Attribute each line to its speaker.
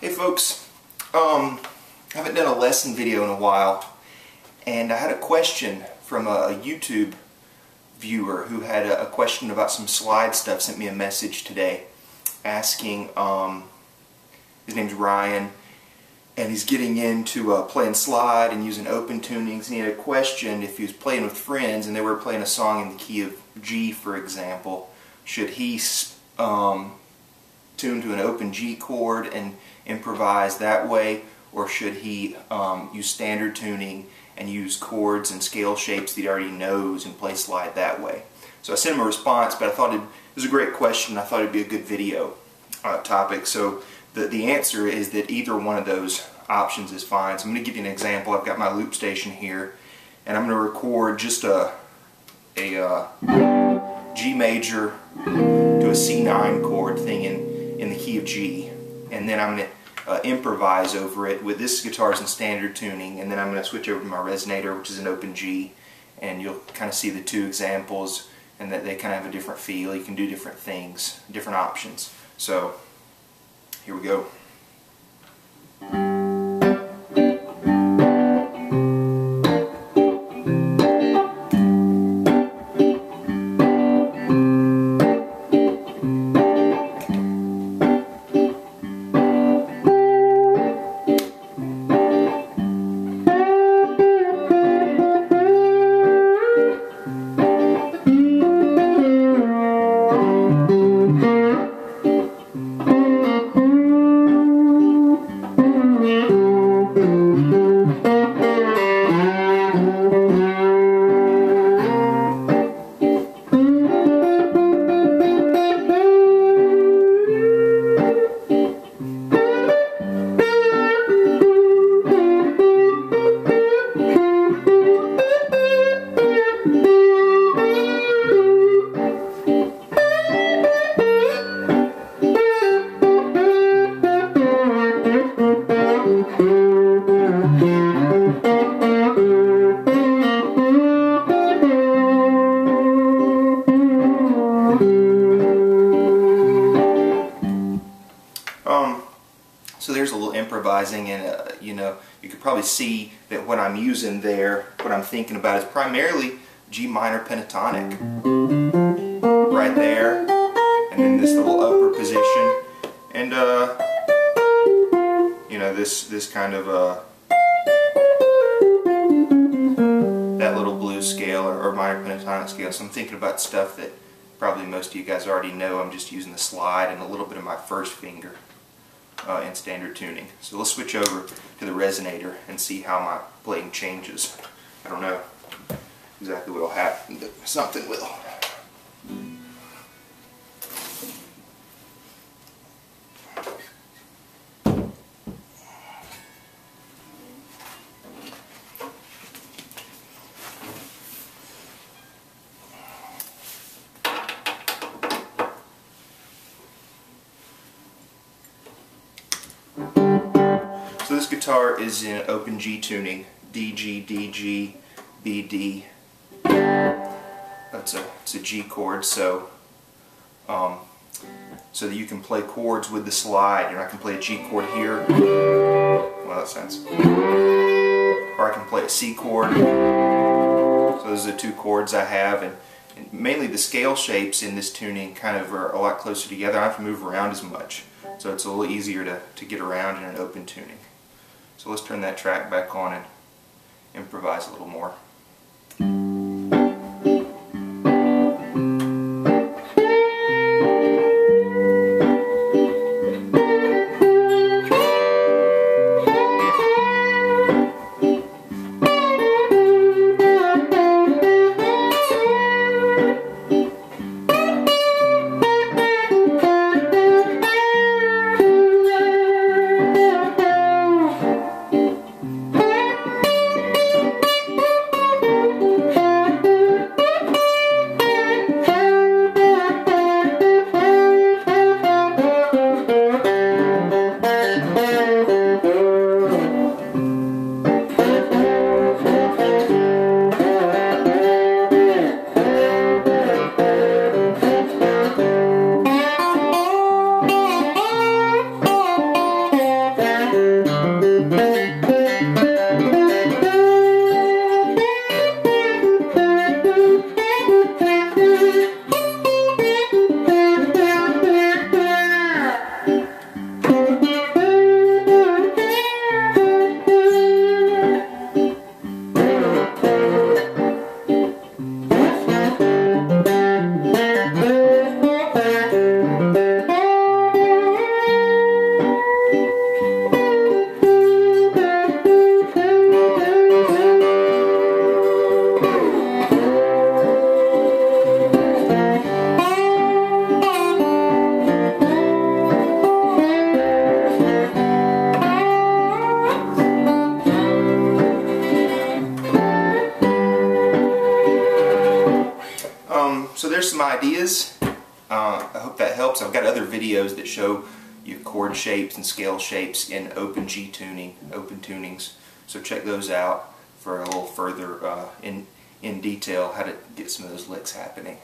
Speaker 1: Hey folks, I haven't done a lesson video in a while, and I had a question from a YouTube viewer who had a question about some slide stuff. Sent me a message today asking, his name's Ryan, and he's getting into playing slide and using open tunings, and he had a question if he was playing with friends and they were playing a song in the key of G, for example, should he tune to an open G chord and improvise that way, or should he use standard tuning and use chords and scale shapes that he already knows and play slide that way? So I sent him a response, but I thought it was a great question. I thought it'd be a good video topic. So the answer is that either one of those options is fine. So I'm going to give you an example. I've got my loop station here, and I'm going to record just a G major to a C9 chord thing in the key of G, and then I'm going to improvise over it with this guitar's in standard tuning, and then I'm going to switch over to my resonator, which is an open G, and you'll kind of see the two examples and that they kind of have a different feel. You can do different things, different options. So here we go. So there's a little improvising, and you know, you could probably see that what I'm using there, what I'm thinking about is primarily G minor pentatonic right there, and then this little upper position, and you know, this kind of that little blues scale or minor pentatonic scale. So I'm thinking about stuff that probably most of you guys already know. I'm just using the slide and a little bit of my first finger in standard tuning. So let's switch over to the resonator and see how my playing changes. I don't know exactly what will happen, but something will. So this guitar is in open G tuning, D, G, D, G, B, D. It's a G chord, so so that you can play chords with the slide. You know, I can play a G chord here. Well, that sounds. Or I can play a C chord. So those are the two chords I have, and mainly the scale shapes in this tuning kind of are a lot closer together. I don't have to move around as much, so it's a little easier to get around in an open tuning. So let's turn that track back on and improvise a little more. some ideas. I hope that helps. I've got other videos that show you chord shapes and scale shapes in open G tuning, open tunings. So check those out for a little further in detail how to get some of those licks happening.